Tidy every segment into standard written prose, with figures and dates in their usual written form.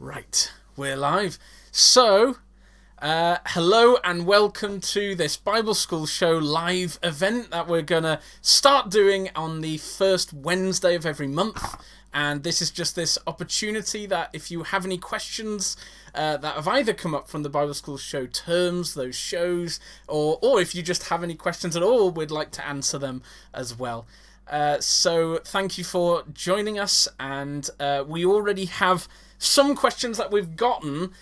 Right, we're live. So, hello and welcome to this Bible School Show live event that we're going to start doing on the first Wednesday of every month. And this is just this opportunity that if you have any questions that have either come up from the Bible School Show terms, those shows, or if you just have any questions at all, we'd like to answer them as well. So thank you for joining us, and we already have some questions that we've gotten,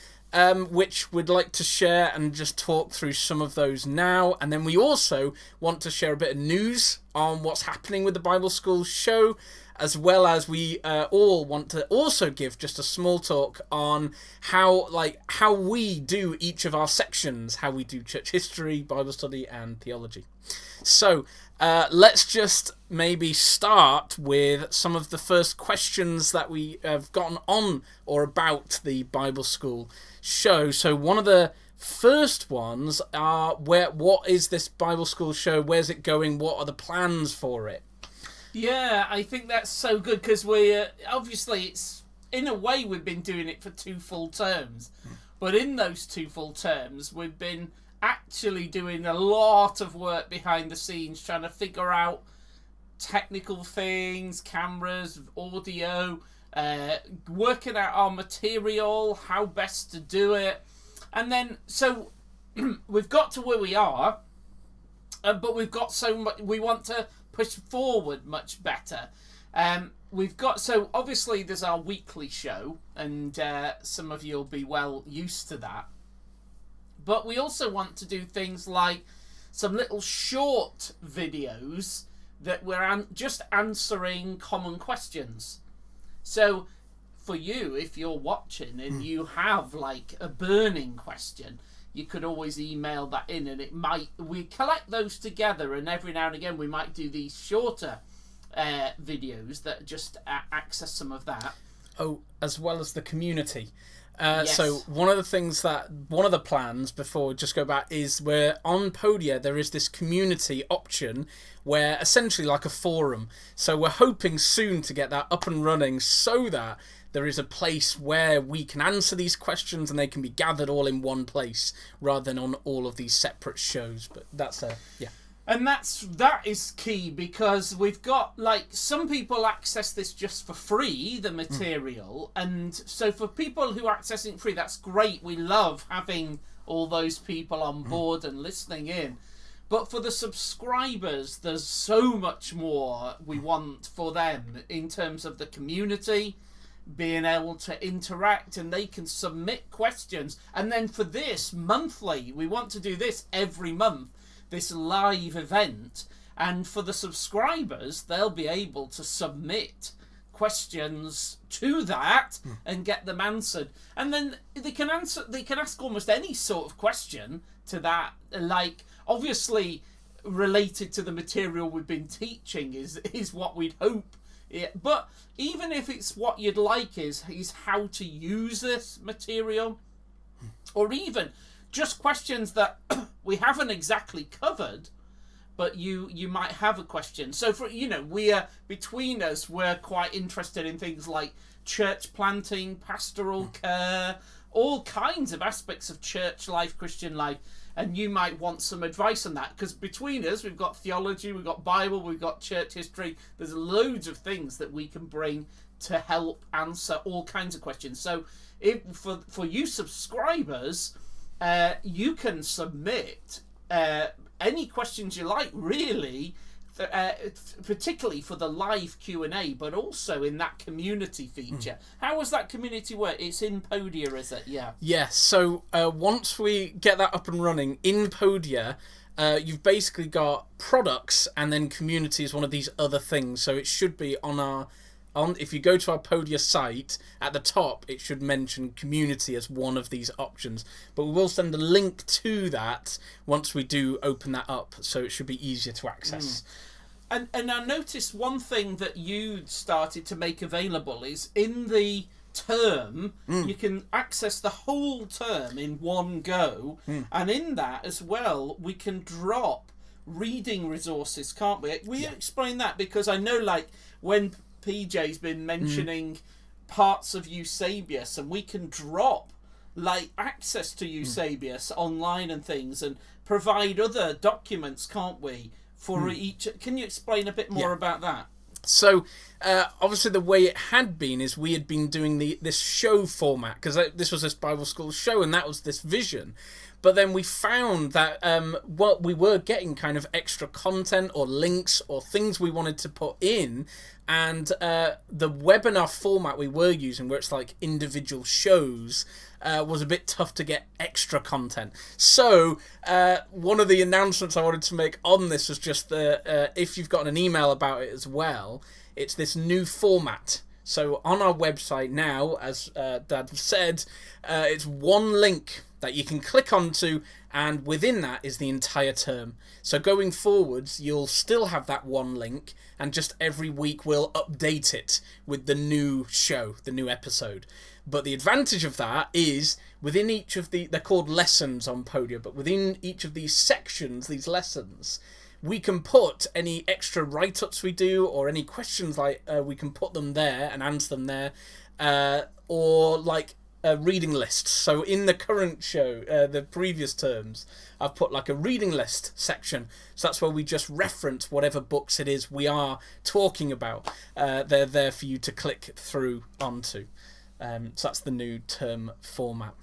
which we'd like to share and just talk through some of those now. And then we also want to share a bit of news on what's happening with the Bible School Show, as well as we all want to also give just a small talk on how we do each of our sections, how we do church history, Bible study, and theology. So let's just maybe start with some of the first questions that we have gotten on or about the Bible School Show. So one of the first ones are, what is this Bible School Show? Where's it going? What are the plans for it? Yeah, I think that's so good because we obviously it's in a way we've been doing it for 2 full terms, but in those 2 full terms we've been actually doing a lot of work behind the scenes trying to figure out technical things, cameras, audio, working out our material, how best to do it, and then so we've got to where we are, but we've got so much we want to push forward much better. We've got, so obviously there's our weekly show, and some of you will be well used to that. But we also want to do things like some little short videos that we're just answering common questions. So for you, if you're watching and you have like a burning question, you could always email that in, and we collect those together, and every now and again we might do these shorter videos that just access some of that. Oh, as well as the community. Yes. So one of the plans, before we just go back, is where on Podia there is this community option where essentially like a forum. So we're hoping soon to get that up and running so that there is a place where we can answer these questions and they can be gathered all in one place rather than on all of these separate shows. But that's yeah. And that is key, because we've got, like, some people access this just for free, the material, and so for people who are accessing it free, that's great. We love having all those people on board and listening in. But for the subscribers, there's so much more we want for them in terms of the community, being able to interact, and they can submit questions. And then for this monthly, we want to do this every month, this live event, and for the subscribers they'll be able to submit questions to that and get them answered, and then they can ask almost any sort of question to that, like obviously related to the material we've been teaching is what we'd hope. Yeah, but even if it's what you'd like is how to use this material, or even just questions that we haven't exactly covered, but you might have a question. So for we are between us, we're quite interested in things like church planting, pastoral care, all kinds of aspects of church life, Christian life, and you might want some advice on that, because between us we've got theology, we've got Bible, we've got church history. There's loads of things that we can bring to help answer all kinds of questions. So if for you subscribers, you can submit any questions you like, really, particularly for the live Q&A, but also in that community feature. How does that community work? It's in Podia, is it? Yeah. Yes, so once we get that up and running, in Podia, you've basically got products, and then community is one of these other things. So it should be if you go to our Podia site, at the top it should mention community as one of these options. But we will send a link to that once we do open that up, so it should be easier to access. And I noticed one thing that you started to make available is in the term, you can access the whole term in one go, and in that as well we can drop reading resources, can't we? Will you explain that? Because I know, like, when PJ's been mentioning parts of Eusebius, and we can drop like access to Eusebius online and things, and provide other documents, can't we, for each. Can you explain a bit more about that? So, obviously the way it had been is we had been doing this show format, because this was this Bible school show, and that was this vision. But then we found that what we were getting kind of extra content or links or things we wanted to put in, and the webinar format we were using, where it's like individual shows, was a bit tough to get extra content. So one of the announcements I wanted to make on this was just if you've gotten an email about it as well, it's this new format. So on our website now, as Dad said, it's one link that you can click onto, and within that is the entire term. So going forwards, you'll still have that one link, and just every week we'll update it with the new show, the new episode. But the advantage of that is within each of they're called lessons on Podia, but within each of these sections, these lessons, we can put any extra write-ups we do, or any questions we can put them there and answer them there, or like a reading list. So in the current show, the previous terms, I've put like a reading list section. So that's where we just reference whatever books it is we are talking about. They're there for you to click through onto. So that's the new term format.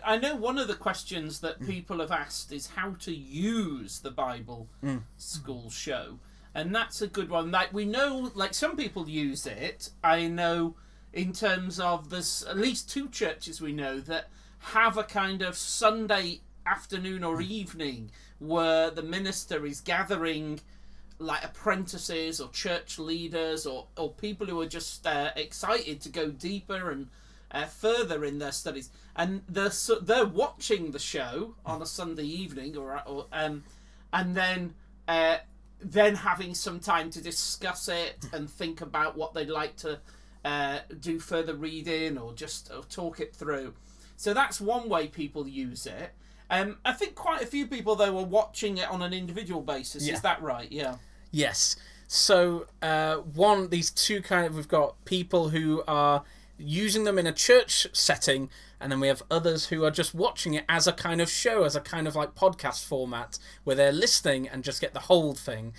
I know one of the questions that people have asked is how to use the Bible school show, and that's a good one. Like, we know, like, some people use it. I know in terms of there's at least 2 churches we know that have a kind of Sunday afternoon or evening where the minister is gathering like apprentices or church leaders or people who are just excited to go deeper and further in their studies, and they're watching the show on a Sunday evening, and then having some time to discuss it and think about what they'd like to do further reading or just talk it through. So that's one way people use it. I think quite a few people though are watching it on an individual basis. Yeah. Is that right? Yeah. Yes. So these two we've got people who are using them in a church setting, and then we have others who are just watching it as a kind of show, as a kind of like podcast format, where they're listening and just get the whole thing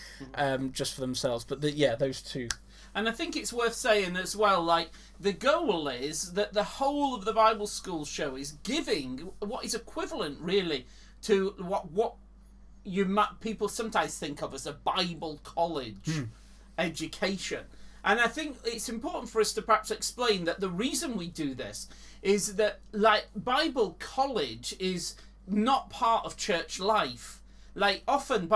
just for themselves. But those two. And I think it's worth saying as well, like, the goal is that the whole of the Bible School show is giving what is equivalent, really, to what people sometimes think of as a Bible college education. And I think it's important for us to perhaps explain that the reason we do this is that, like, Bible college is not part of church life. Like, often,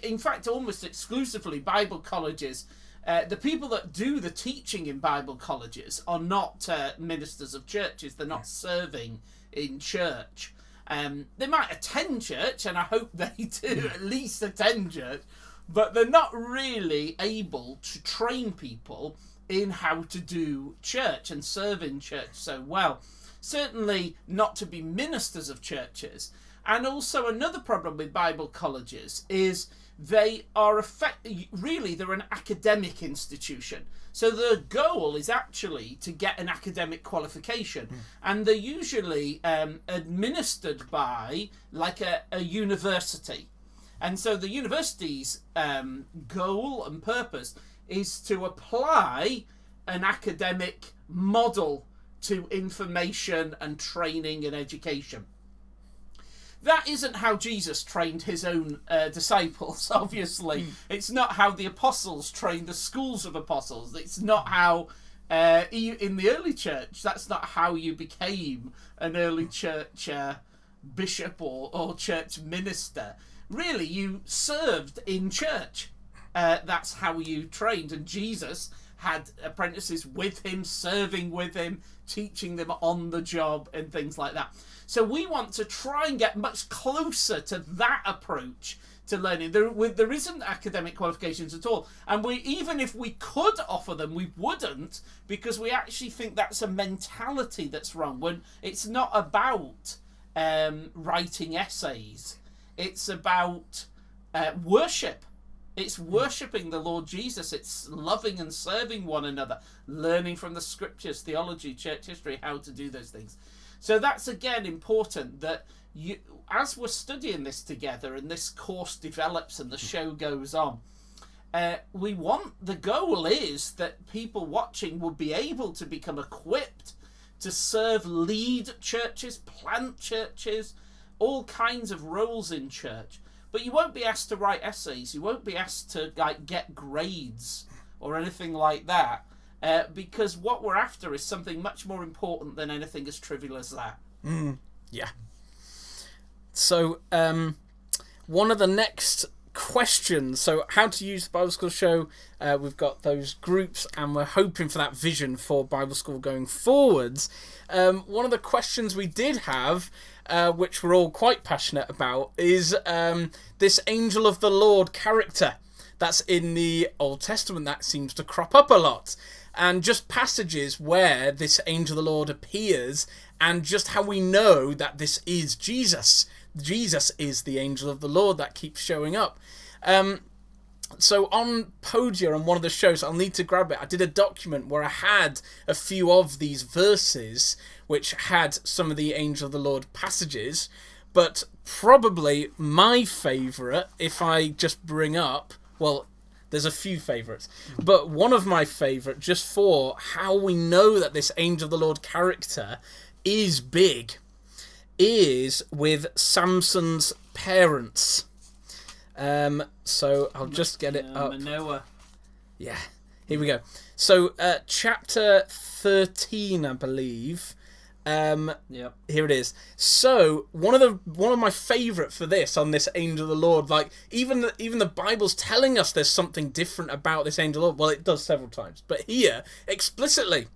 in fact, almost exclusively, Bible colleges, the people that do the teaching in Bible colleges are not ministers of churches. They're not serving in church. They might attend church, and I hope they do at least attend church, but they're not really able to train people in how to do church and serve in church so well. Certainly not to be ministers of churches. And also another problem with Bible colleges is they are they're an academic institution. So the goal is actually to get an academic qualification. And they're usually administered by like a university. And so the university's goal and purpose is to apply an academic model to information and training and education. That isn't how Jesus trained his own disciples, obviously. It's not how the apostles trained the schools of apostles. It's not how, in the early church, that's not how you became an early church bishop or church minister. Really, you served in church. That's how you trained. And Jesus had apprentices with him, serving with him, teaching them on the job and things like that. So we want to try and get much closer to that approach to learning. There isn't academic qualifications at all. And even if we could offer them, we wouldn't, because we actually think that's a mentality that's wrong. When it's not about writing essays. It's about worship. It's worshipping the Lord Jesus. It's loving and serving one another, learning from the scriptures, theology, church history, how to do those things. So that's, again, important that you, as we're studying this together and this course develops and the show goes on, the goal is that people watching will be able to become equipped to serve, lead churches, plant churches, all kinds of roles in church. But you won't be asked to write essays. You won't be asked to get grades or anything like that, because what we're after is something much more important than anything as trivial as that. Yeah. So, one of the next questions, so how to use the Bible School show, we've got those groups and we're hoping for that vision for Bible School going forwards. One of the questions we did have, which we're all quite passionate about, is this angel of the Lord character that's in the Old Testament that seems to crop up a lot, and just passages where this angel of the Lord appears, and just how we know that this is Jesus. Jesus is the angel of the Lord that keeps showing up. So on Podia, on one of the shows, I'll need to grab it, I did a document where I had a few of these verses which had some of the angel of the Lord passages, but probably my favourite, if I just bring up, well, there's a few favourites, but one of my favourite, just for how we know that this angel of the Lord character is big, is with Samson's parents. So I'll just get it up. Manoah. Yeah, here we go. So chapter 13, I believe. Yep. Here it is. So one of my favourite for this on this angel of the Lord, like even the Bible's telling us there's something different about this angel of the Lord. Well, it does several times, but here explicitly,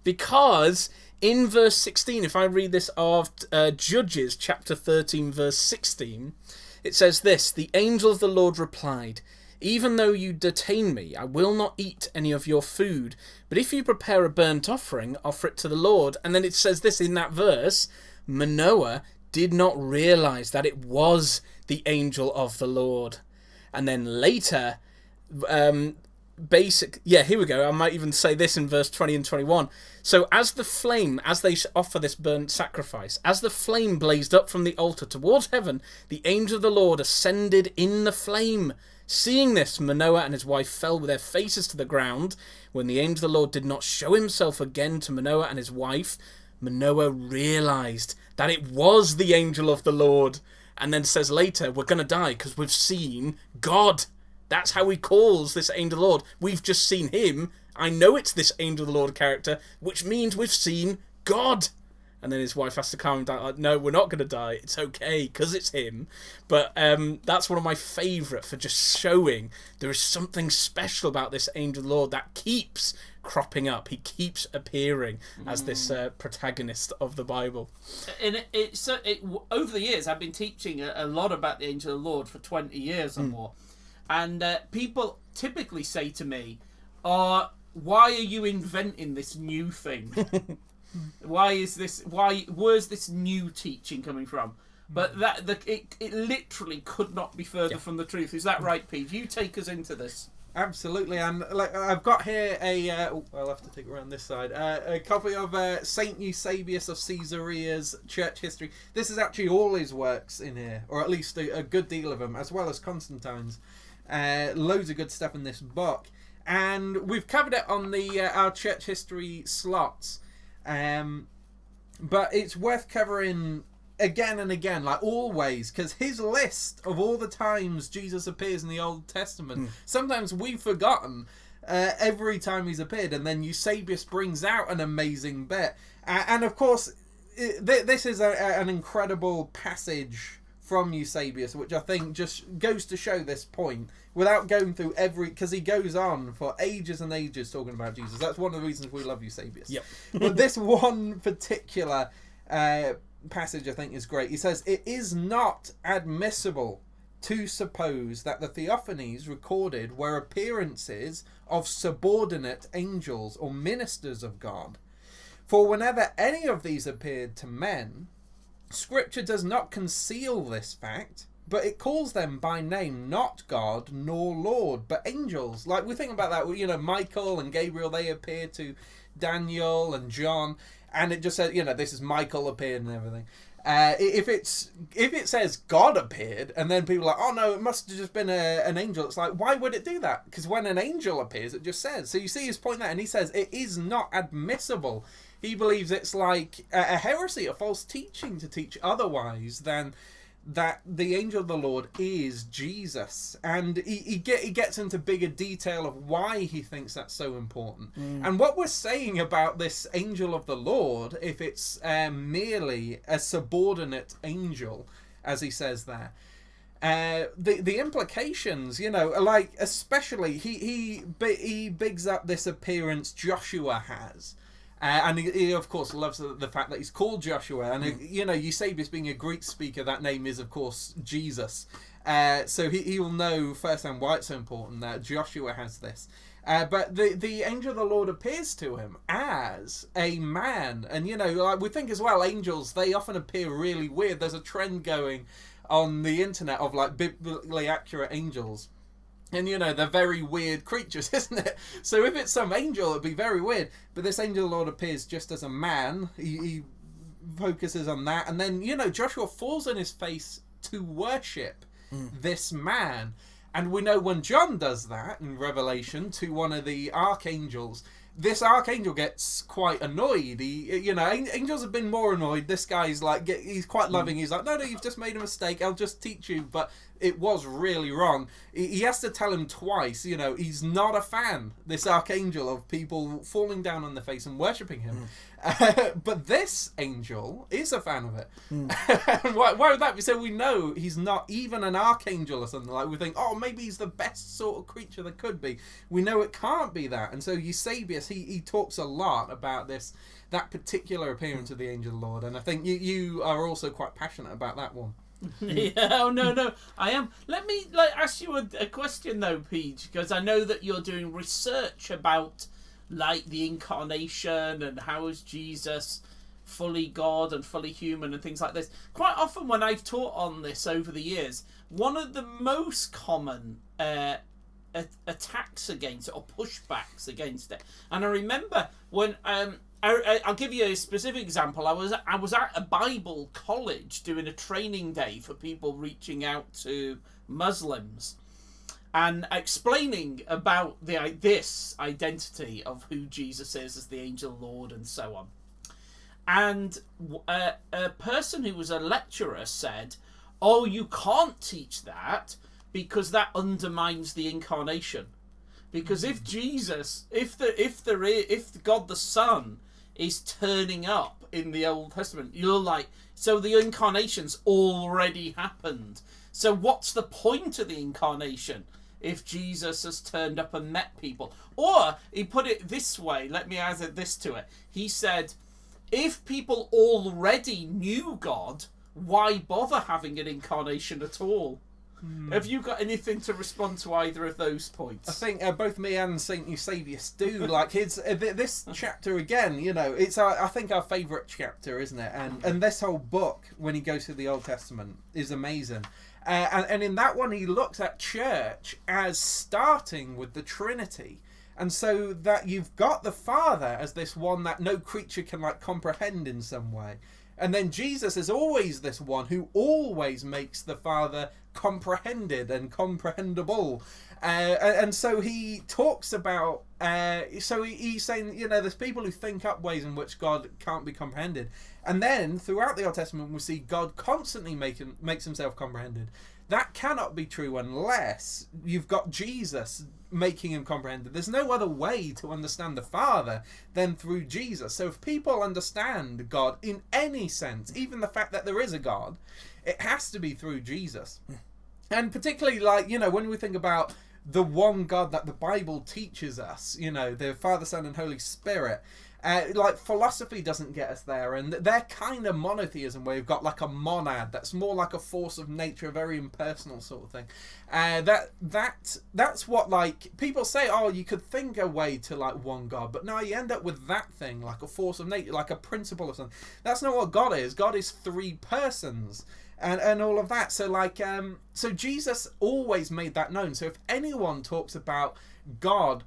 because in verse 16, if I read this of Judges chapter 13 verse 16, it says this: "The angel of the Lord replied, 'Even though you detain me, I will not eat any of your food. But if you prepare a burnt offering, offer it to the Lord.'" And then it says this in that verse: "Manoah did not realize that it was the angel of the Lord." And then later, here we go. I might even say this in verse 20 and 21. "So as they offer this burnt sacrifice, as the flame blazed up from the altar towards heaven, the angel of the Lord ascended in the flame. Seeing this, Manoah and his wife fell with their faces to the ground. When the angel of the Lord did not show himself again to Manoah and his wife, Manoah realized that it was the angel of the Lord." And then says later, "We're going to die because we've seen God." That's how he calls this angel of the Lord. We've just seen him. I know it's this angel of the Lord character, which means we've seen God. And then his wife has to calm him down, like, "No, we're not going to die. It's okay, because it's him." But that's one of my favourite for just showing there is something special about this angel of the Lord that keeps cropping up. He keeps appearing as this protagonist of the Bible. And over the years, I've been teaching a lot about the angel of the Lord for 20 years or more. And people typically say to me, "Why are you inventing this new thing? Where's this new teaching coming from?" But it literally could not be further from the truth. Is that right, Pete? You take us into this. Absolutely, and I've got here I'll have to take it around this side. A copy of Saint Eusebius of Caesarea's church history. This is actually all his works in here, or at least a good deal of them, as well as Constantine's. Loads of good stuff in this book, and we've covered it on the our church history slots, but it's worth covering again and again, like always, because his list of all the times Jesus appears in the Old Testament, sometimes we've forgotten every time he's appeared, and then Eusebius brings out an amazing bit, and of course this is an incredible passage from Eusebius, which I think just goes to show this point without going through because he goes on for ages and ages talking about Jesus. That's one of the reasons we love Eusebius. Yep. But this one particular passage I think is great. He says, "It is not admissible to suppose that the theophanies recorded were appearances of subordinate angels or ministers of God. For whenever any of these appeared to men, Scripture does not conceal this fact, but it calls them by name, not God nor Lord, but angels. Like, we think about that, you know, Michael and Gabriel, they appear to Daniel and John, and it just says, you know, this is Michael appeared and everything. If it says God appeared, and then people are like, oh no, it must have just been an angel, it's like, why would it do that? Because when an angel appears, it just says. So you see his point there, and he says it is not admissible. He believes it's like a heresy, a false teaching to teach otherwise than that the angel of the Lord is Jesus. And he gets into bigger detail of why he thinks that's so important. And what we're saying about this angel of the Lord, if it's merely a subordinate angel, as he says there, the implications, you know, like, especially he bigs up this appearance Joshua has. And he, of course, loves the fact that he's called Joshua. And, you know, Eusebius being a Greek speaker, that name is, of course, Jesus. So he will know firsthand why it's so important that Joshua has this. But the angel of the Lord appears to him as a man. And, you know, like, we think as well, angels, they often appear really weird. There's a trend going on the internet of, like, biblically accurate angels. And, you know, they're very weird creatures, isn't it? So if it's some angel, it'd be very weird. But this angel of the Lord appears just as a man. He focuses on that. And then, you know, Joshua falls on his face to worship this man. And we know when John does that in Revelation to one of the archangels, this archangel gets quite annoyed. You know, angels have been more annoyed. This guy's like, he's quite loving. He's like, no, you've just made a mistake. I'll just teach you. But it was really wrong. He has to tell him twice, you know, he's not a fan, this archangel, of people falling down on their face and worshipping him. But this angel is a fan of it. why would that be? So we know he's not even an archangel or something. Like, we think, oh, maybe he's the best sort of creature there could be. We know it can't be that. And so Eusebius, he talks a lot about that particular appearance of the angel of the Lord. And I think you are also quite passionate about that one. Yeah, oh no, I am. Let me ask you a question though, Peach, because I know that you're doing research about like the incarnation and how is Jesus fully God and fully human and things like this. Quite often when I've taught on this over the years, one of the most common attacks against it or pushbacks against it, and I remember when I'll give you a specific example. I was at a Bible college doing a training day for people reaching out to Muslims and explaining about this identity of who Jesus is as the angel Lord and so on. And a person who was a lecturer said, oh, you can't teach that because that undermines the incarnation. Because if Jesus, if God the Son is turning up in the Old Testament, you're like, so the incarnation's already happened. So what's the point of the incarnation if Jesus has turned up and met people? Or he put it this way, let me add this to it. He said, if people already knew God, why bother having an incarnation at all? Have you got anything to respond to either of those points? I think both me and Saint Eusebius do. Like this chapter again, you know, it's I think our favourite chapter, isn't it? And this whole book, when he goes through the Old Testament, is amazing. And in that one, he looks at church as starting with the Trinity. And so that you've got the Father as this one that no creature can like comprehend in some way. And then Jesus is always this one who always makes the Father comprehended and comprehensible. And so he talks about, so he's saying, you know, there's people who think up ways in which God can't be comprehended. And then throughout the Old Testament, we see God constantly makes himself comprehended. That cannot be true unless you've got Jesus making him comprehended. There's no other way to understand the Father than through Jesus. So if people understand God in any sense, even the fact that there is a God, it has to be through Jesus. And particularly, like, you know, when we think about the one God that the Bible teaches us, you know, the Father, Son, and Holy Spirit, like, philosophy doesn't get us there, and they're kind of monotheism where you've got like a monad that's more like a force of nature, a very impersonal sort of thing. That's what, like, people say, oh, you could think a way to like one God, but no, you end up with that thing, like a force of nature, like a principle or something. That's not what God is. God is three persons. and all of that. So like so Jesus always made that known. So if anyone talks about God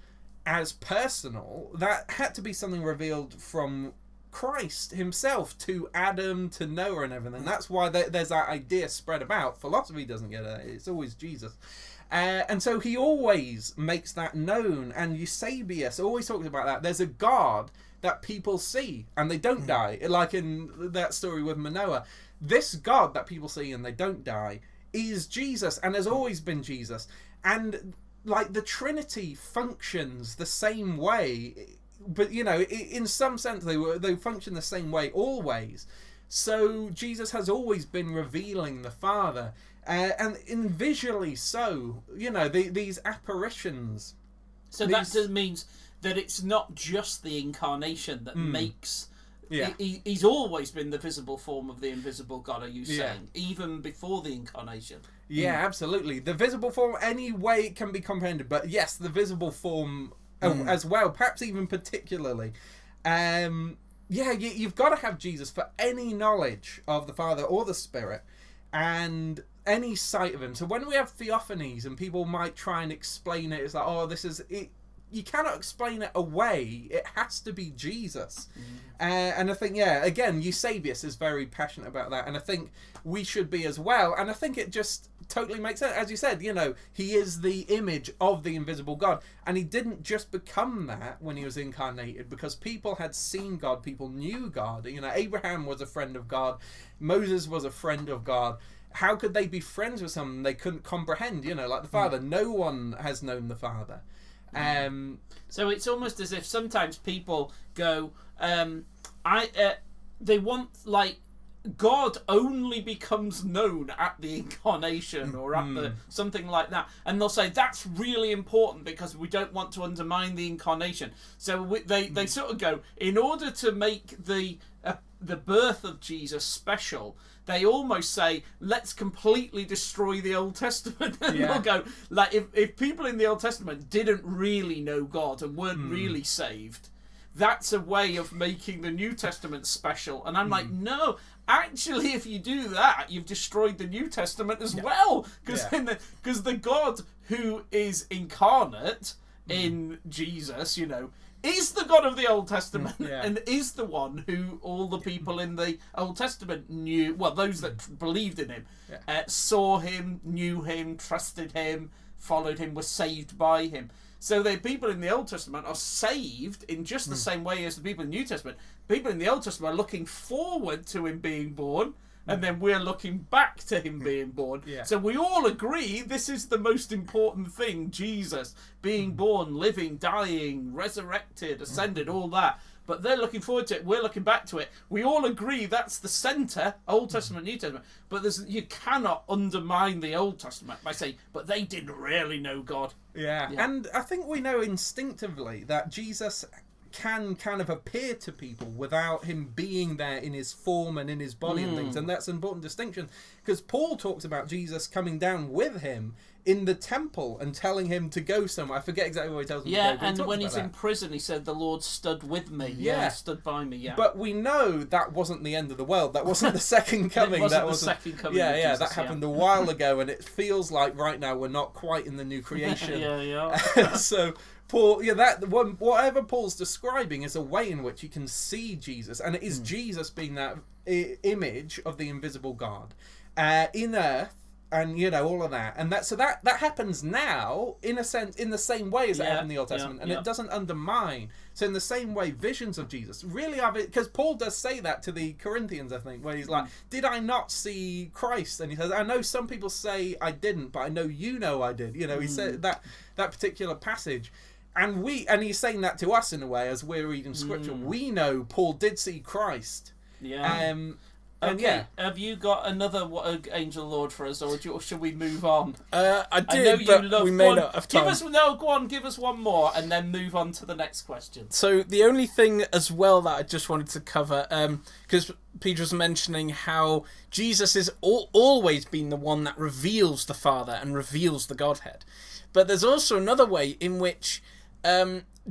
as personal, that had to be something revealed from Christ himself to Adam, to Noah, and everything. That's why there's that idea spread about. Philosophy doesn't get it. It's always Jesus. And so he always makes that known. And Eusebius always talks about that. There's a God that people see and they don't die. Like in that story with Manoah. This God that people see and they don't die is Jesus, and has always been Jesus. And like the Trinity functions the same way, but you know, in some sense they function the same way always. So Jesus has always been revealing the Father, and in visually so, you know, these apparitions. So that just means that it's not just the incarnation that makes. Yeah. He's always been the visible form of the invisible God, are you saying? Even before the incarnation? Yeah, absolutely. The visible form, any way it can be comprehended, but yes, the visible form as well, perhaps even particularly. You've got to have Jesus for any knowledge of the Father or the Spirit, and any sight of him. So when we have theophanies and people might try and explain it, it's like, oh, this is it. You cannot explain it away. It has to be Jesus. And I think, again, Eusebius is very passionate about that. And I think we should be as well. And I think it just totally makes sense. As you said, you know, he is the image of the invisible God. And he didn't just become that when he was incarnated, because people had seen God. People knew God. You know, Abraham was a friend of God. Moses was a friend of God. How could they be friends with someone they couldn't comprehend? You know, like the Father. No one has known the Father. So it's almost as if sometimes people go, they want, like, God only becomes known at the incarnation or at the something like that, and they'll say that's really important because we don't want to undermine the incarnation. So they sort of go, in order to make the birth of Jesus special, they almost say, let's completely destroy the Old Testament. And they'll go, like, if people in the Old Testament didn't really know God and weren't really saved, that's a way of making the New Testament special. And I'm like, no, actually, if you do that, you've destroyed the New Testament as well. Because the God who is incarnate in Jesus, you know, is the God of the Old Testament, and is the one who all the people in the Old Testament knew, well, those that believed in him, saw him, knew him, trusted him, followed him, were saved by him. So the people in the Old Testament are saved in just the same way as the people in the New Testament. People in the Old Testament are looking forward to him being born, and then we're looking back to him being born. So we all agree this is the most important thing, Jesus being born, living, dying, resurrected, ascended, all that. But they're looking forward to it, we're looking back to it. We all agree that's the centre, Old Testament, New Testament. But you cannot undermine the Old Testament by saying, but they didn't really know God. Yeah, and I think we know instinctively that Jesus can kind of appear to people without him being there in his form and in his body and things, and that's an important distinction, because Paul talks about Jesus coming down with him in the temple and telling him to go somewhere. I forget exactly what he tells him to go, but and when he's in prison, he said, the Lord stood with me. Stood by me. But we know that wasn't the end of the world. That wasn't the second coming. That wasn't the second coming. Jesus, that happened a while ago, and it feels like right now we're not quite in the new creation. So Paul, whatever Paul's describing is a way in which you can see Jesus, and it is Jesus being that image of the invisible God in earth, and you know, all of that, and that happens now in a sense, in the same way as it happened in the Old Testament, and it doesn't undermine. So in the same way, visions of Jesus really are, because Paul does say that to the Corinthians, I think, where he's like, "Did I not see Christ?" And he says, "I know some people say I didn't, but I know you know I did." You know, he said that particular passage. And he's saying that to us in a way as we're reading Scripture. We know Paul did see Christ. Have you got another angel Lord for us, or should we move on? I did, but we may not have time. Give us one more, and then move on to the next question. So the only thing as well that I just wanted to cover, because Peter was mentioning how Jesus has always been the one that reveals the Father and reveals the Godhead. But there's also another way in which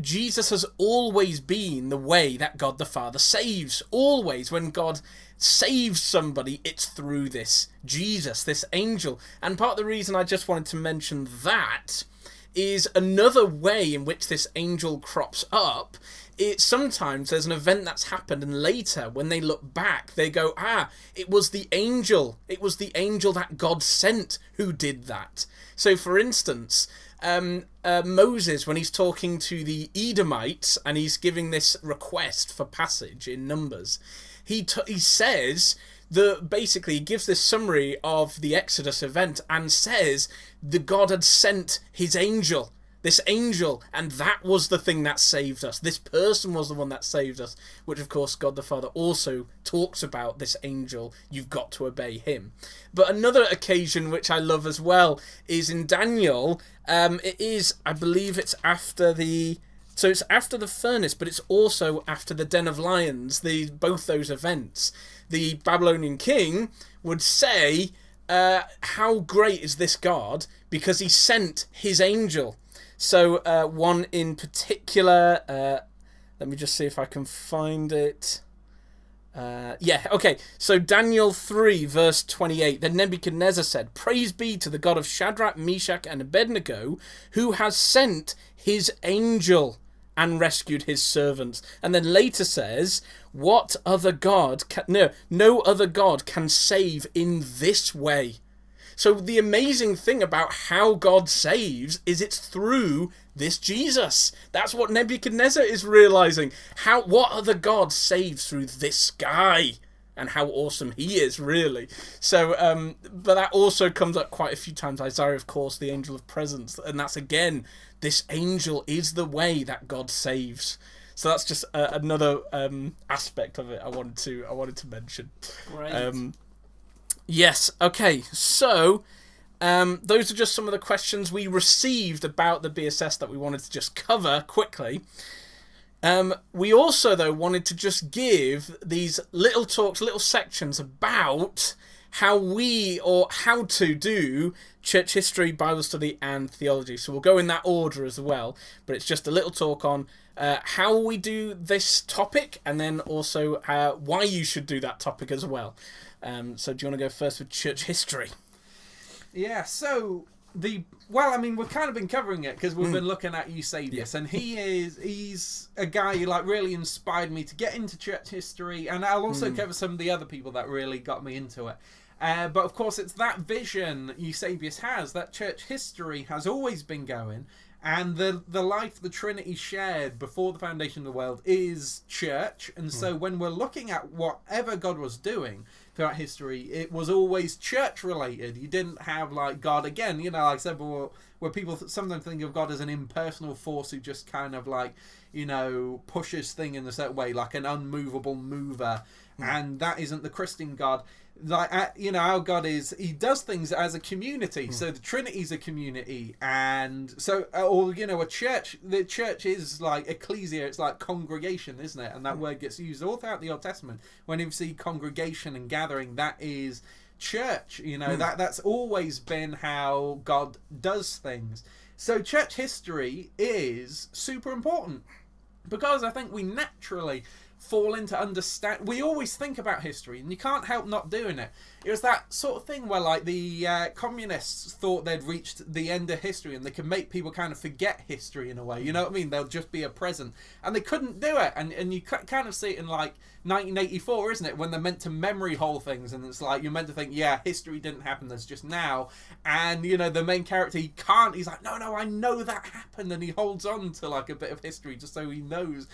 Jesus has always been the way that God the Father saves. Always, when God saves somebody, it's through this Jesus, this angel. And part of the reason I just wanted to mention that is another way in which this angel crops up. It's sometimes there's an event that's happened, and later when they look back, they go, it was the angel. It was the angel that God sent who did that. So, for instance, Moses, when he's talking to the Edomites and he's giving this request for passage in Numbers, he says that basically he gives this summary of the Exodus event and says that God had sent his angel, this angel, and that was the thing that saved us. This person was the one that saved us, which of course God the Father also talks about this angel. You've got to obey him. But another occasion which I love as well is in Daniel. It is, I believe it's after the... So it's after the furnace, but it's also after the den of lions, both those events. The Babylonian king would say, how great is this God, because he sent his angel. So one in particular, let me just see if I can find it. So Daniel 3 verse 28, then Nebuchadnezzar said, "Praise be to the God of Shadrach, Meshach and Abednego, who has sent his angel and rescued his servants." And then later says, what other God no other God can save in this way. So the amazing thing about how God saves is it's through this Jesus. That's what Nebuchadnezzar is realizing. What other God saves through this guy? And how awesome he is, really. So, but that also comes up quite a few times. Isaiah, of course, the angel of presence. And that's, again, this angel is the way that God saves. So that's just another aspect of it I wanted to mention. Right. Yes, okay, so those are just some of the questions we received about the BSS that we wanted to just cover quickly. We also, though, wanted to just give these little talks, little sections about how to do church history, Bible study, and theology. So we'll go in that order as well, but it's just a little talk on how we do this topic, and then also why you should do that topic as well. So do you want to go first with church history? Yeah, so we've kind of been covering it because we've been looking at Eusebius, and he's a guy who really inspired me to get into church history, and I'll also cover some of the other people that really got me into it. But of course, it's that vision Eusebius has, that church history has always been going, and the life the Trinity shared before the foundation of the world is church. And so when we're looking at whatever God was doing throughout history, it was always church related. You didn't have God again, like I said, where people sometimes think of God as an impersonal force who just kind of pushes things in a certain way, like an unmovable mover. And that isn't the Christian God. Our God he does things as a community. So the Trinity's a community, and so a church. The church is like ecclesia. It's like congregation, isn't it? And that word gets used all throughout the Old Testament. When you see congregation and gathering, that is church. That's always been how God does things. So church history is super important because I think we naturally fall into understand. We always think about history, and you can't help not doing it. It was that sort of thing where the communists thought they'd reached the end of history and they could make people kind of forget history in a way. You know what I mean? They'll just be a present, and they couldn't do it. And you kind of see it in 1984, isn't it? When they're meant to memory hole things, and it's you're meant to think, history didn't happen. There's just now. And the main character, he can't. He's like, no, I know that happened, and he holds on to a bit of history just so he knows,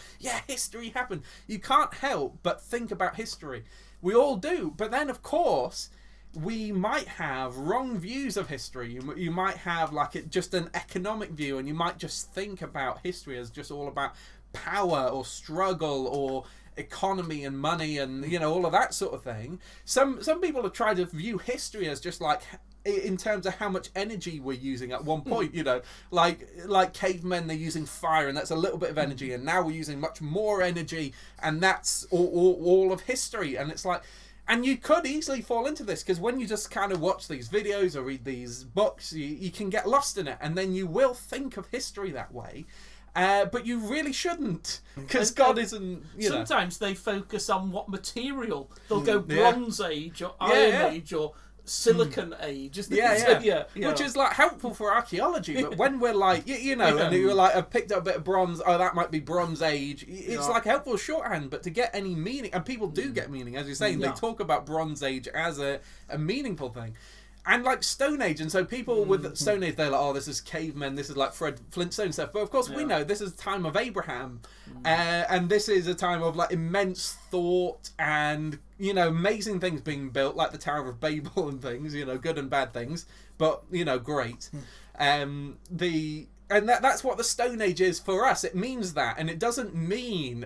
history happened. You can't help but think about history. We all do. But then, of course, we might have wrong views of history. You might have just an economic view, and you might just think about history as just all about power or struggle or economy and money and all of that sort of thing. Some people have tried to view history as just in terms of how much energy we're using at one point, like cavemen, they're using fire, and that's a little bit of energy, and now we're using much more energy, and that's all of history. And it's And you could easily fall into this, because when you just kind of watch these videos or read these books, you can get lost in it, and then you will think of history that way. But you really shouldn't, because God isn't. Sometimes they focus on what material. They'll go Bronze Age or Iron Age or Silicon Age. Yeah. Which is like helpful for archaeology, but when we're like, and you're like, I've picked up a bit of bronze, oh, that might be Bronze Age. It's like helpful shorthand, but to get any meaning, and people do get meaning, as you're saying, they talk about Bronze Age as a meaningful thing. And like Stone Age, and so people with Stone Age, they're like, oh, this is cavemen, this is like Fred Flintstone stuff. But of course, we know this is the time of Abraham, and this is a time of like immense thought and amazing things being built, like the Tower of Babel and things, good and bad things, but great. And that's what the Stone Age is for us. It means that, and it doesn't mean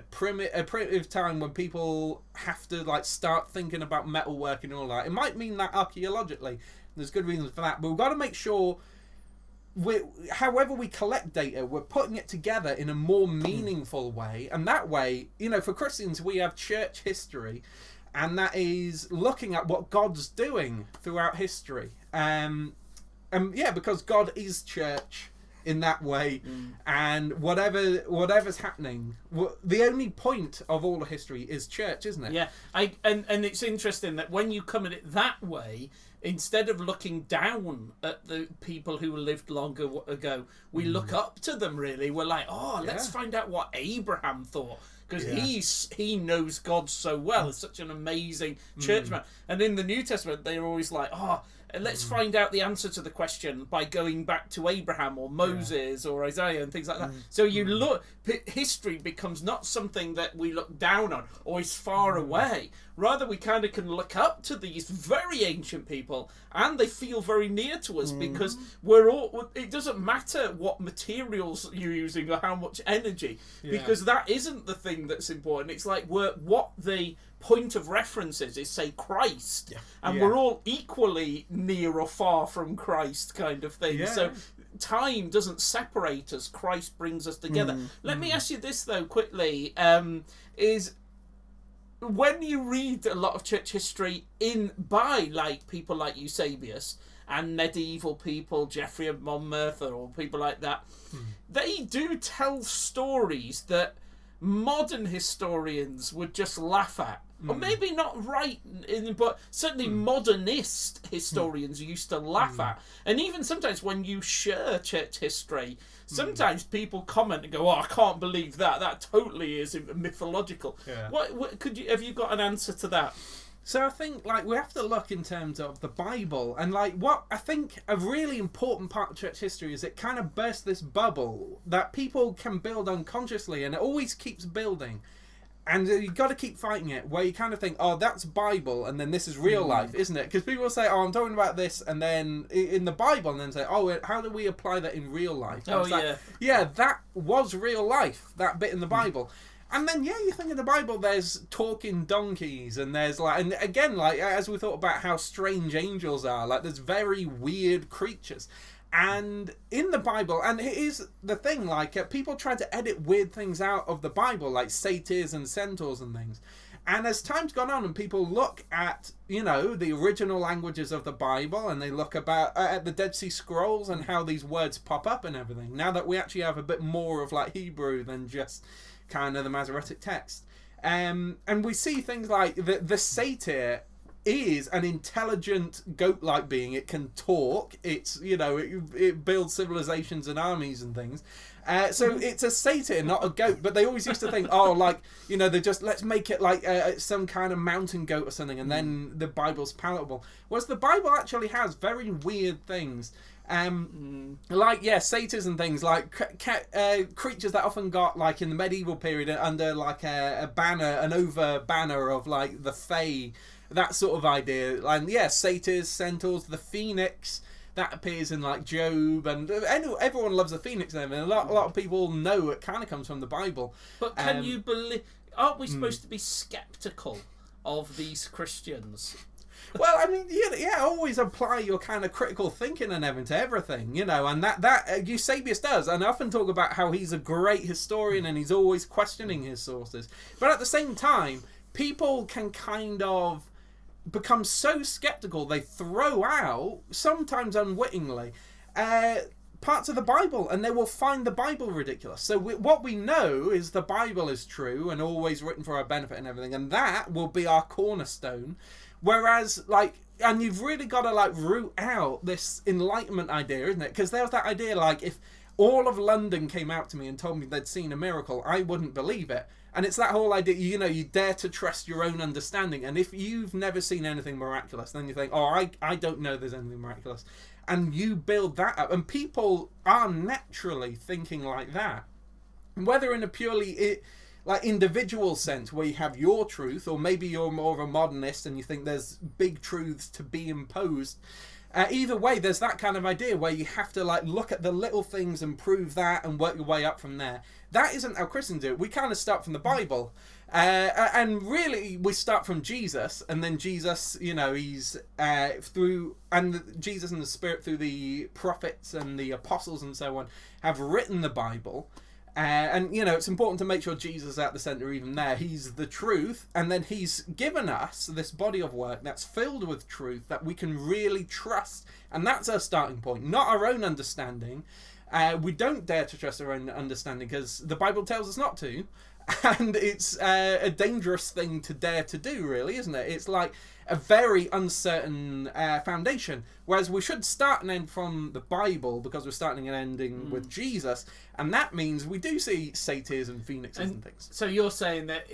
a primitive time when people have to like start thinking about metalwork and all that. It might mean that archaeologically. There's good reasons for that, but we've got to make sure however we collect data, we're putting it together in a more meaningful way. And that way, for Christians, we have church history, and that is looking at what God's doing throughout history. Because God is church in that way, and whatever's happening, the only point of all of history is church, isn't it? Yeah, and it's interesting that when you come at it that way, instead of looking down at the people who lived longer ago, we look up to them. Really, we're like, let's find out what Abraham thought, because he knows God so well. It's such an amazing churchman. And in the New Testament, they're always like, let's find out the answer to the question by going back to Abraham or Moses or Isaiah and things like that. So you look, history becomes not something that we look down on or is far away. Rather, we kind of can look up to these very ancient people, and they feel very near to us, because it doesn't matter what materials you're using or how much energy, because that isn't the thing that's important. It's like what the point of reference is say Christ, and we're all equally near or far from Christ, kind of thing. So time doesn't separate us. Christ brings us together. Let me ask you this though quickly, is when you read a lot of church history by like people like Eusebius and medieval people, Geoffrey of Monmouth or people like that, they do tell stories that modern historians would just laugh at. Or maybe not right, but certainly modernist historians used to laugh at. And even sometimes when you share church history, sometimes people comment and go, I can't believe that. That totally is mythological. Yeah. What have you got an answer to that? So I think we have to look in terms of the Bible, and what I think a really important part of church history is it kind of bursts this bubble that people can build unconsciously, and it always keeps building. And you've got to keep fighting it, where you kind of think, that's Bible, and then this is real life, isn't it? Because people say, I'm talking about this, and then in the Bible, and then say, how do we apply that in real life? That was real life, that bit in the Bible. And then, you think in the Bible, there's talking donkeys, and there's and again, as we thought about how strange angels are, there's very weird creatures. And in the Bible, and it is the thing, people try to edit weird things out of the Bible, like satyrs and centaurs and things. And as time's gone on and people look at, the original languages of the Bible, and they look at the Dead Sea Scrolls and how these words pop up and everything, now that we actually have a bit more of Hebrew than just kind of the Masoretic text. And we see things like the satyr is an intelligent goat-like being. It can talk. It's it builds civilizations and armies and things. So it's a satyr, not a goat. But they always used to think, they just let's make it like some kind of mountain goat or something, and then the Bible's palatable. Whereas the Bible actually has very weird things. Satyrs and things creatures that often got in the medieval period under a banner, an over banner of the Fae. That sort of idea. And satyrs, centaurs, the phoenix, that appears in Job, and everyone loves the phoenix and everything. A lot of people know it kind of comes from the Bible. But can you believe, aren't we supposed to be skeptical of these Christians? Well, I mean, always apply your kind of critical thinking and everything to everything, and that Eusebius does, and I often talk about how he's a great historian and he's always questioning his sources. But at the same time, people can kind of become so skeptical they throw out, sometimes unwittingly, parts of the Bible, and they will find the Bible ridiculous. So what we know is the Bible is true and always written for our benefit and everything, and that will be our cornerstone. Whereas, like, and you've really got to, like, root out this Enlightenment idea, isn't it? Because there's that idea, like, if all of London came out to me and told me they'd seen a miracle, I wouldn't believe it. And it's that whole idea, you know, you dare to trust your own understanding. And if you've never seen anything miraculous, then you think, oh, I don't know there's anything miraculous. And you build that up. And people are naturally thinking like that. Whether in a purely like individual sense where you have your truth, or maybe you're more of a modernist and you think there's big truths to be imposed. Either way, there's that kind of idea where you have to, like, look at the little things and prove that and work your way up from there. That isn't how Christians do it. We kind of start from the Bible. And really, we start from Jesus, and then Jesus, you know, he's Jesus and the Spirit through the prophets and the apostles and so on have written the Bible. And, you know, it's important to make sure Jesus is at the centre even there. He's the truth, and then he's given us this body of work that's filled with truth that we can really trust. And that's our starting point, not our own understanding. We don't dare to trust our own understanding because the Bible tells us not to. And it's a dangerous thing to dare to do, really, isn't it? It's like a very uncertain foundation. Whereas we should start and end from the Bible because we're starting and ending with Jesus. And that means we do see satyrs and phoenixes and things. So you're saying that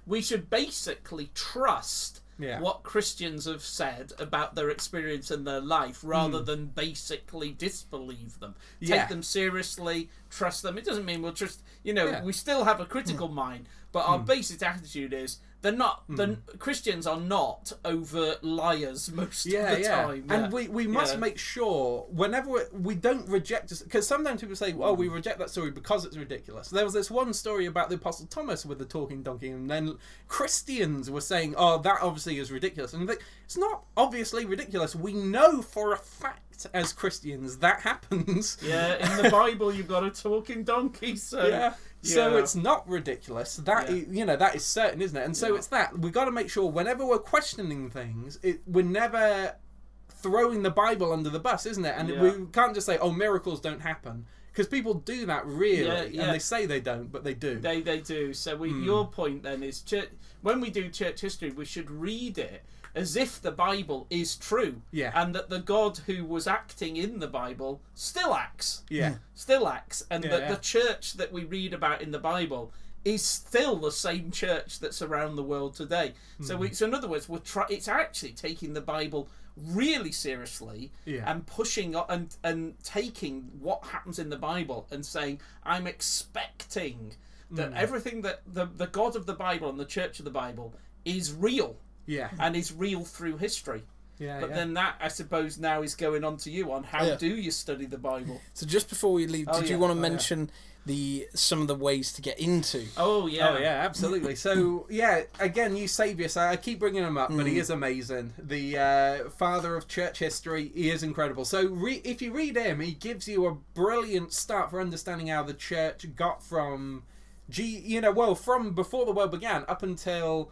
we should basically trust what Christians have said about their experience in their life rather than basically disbelieve them. Take them seriously, trust them. It doesn't mean we'll trust, you know, we still have a critical mind, but our basic attitude is Christians are not overt liars most of the time. And we must make sure whenever we don't reject, because sometimes people say, oh, we reject that story because it's ridiculous. There was this one story about the Apostle Thomas with the talking donkey, and then Christians were saying, oh, that obviously is ridiculous. And it's not obviously ridiculous. We know for a fact as Christians that happens. Yeah, in the Bible you've got a talking donkey, so... So it's not ridiculous. That is, you know, that is certain, isn't it? And so it's that we got to make sure whenever we're questioning things, we're never throwing the Bible under the bus, isn't it? And we can't just say, "Oh, miracles don't happen," because people do that really, and they say they don't, but they do. They do. So your point then is, when we do church history, we should read it as if the Bible is true, and that the God who was acting in the Bible still acts, and that the church that we read about in the Bible is still the same church that's around the world today. So in other words, it's actually taking the Bible really seriously and pushing and taking what happens in the Bible and saying, I'm expecting that everything that the God of the Bible and the church of the Bible is real. And is real through history. Then that, I suppose, now is going on to you on how do you study the Bible. So just before we leave, did you want to mention some of the ways to get into? Oh yeah, absolutely. So again, Eusebius, I keep bringing him up, but he is amazing. The father of church history, he is incredible. So if you read him, he gives you a brilliant start for understanding how the church got from from before the world began up until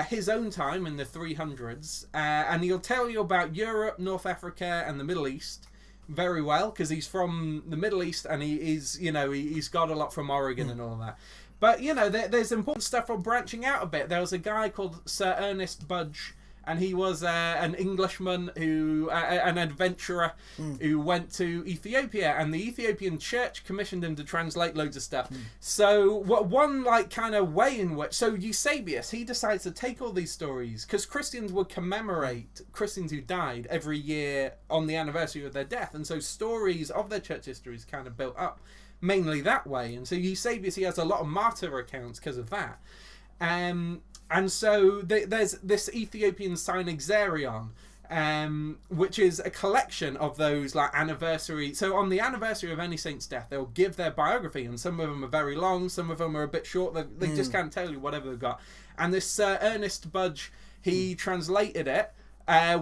his own time in the 300s, and he'll tell you about Europe, North Africa, and the Middle East very well, because he's from the Middle East, and he's got a lot from Oregon and all that. But there's important stuff for branching out a bit. There was a guy called Sir Ernest Budge, and he was an Englishman an adventurer who went to Ethiopia, and the Ethiopian church commissioned him to translate loads of stuff. So one kind of way in which, so Eusebius, he decides to take all these stories, because Christians would commemorate Christians who died every year on the anniversary of their death, and so stories of their church history is kind of built up mainly that way. And so Eusebius, he has a lot of martyr accounts because of that. And so there's this Ethiopian Synexarion, which is a collection of those anniversary. So on the anniversary of any saint's death, they'll give their biography, and some of them are very long, some of them are a bit short. They just can't tell you whatever they've got. And this Ernest Budge, he translated it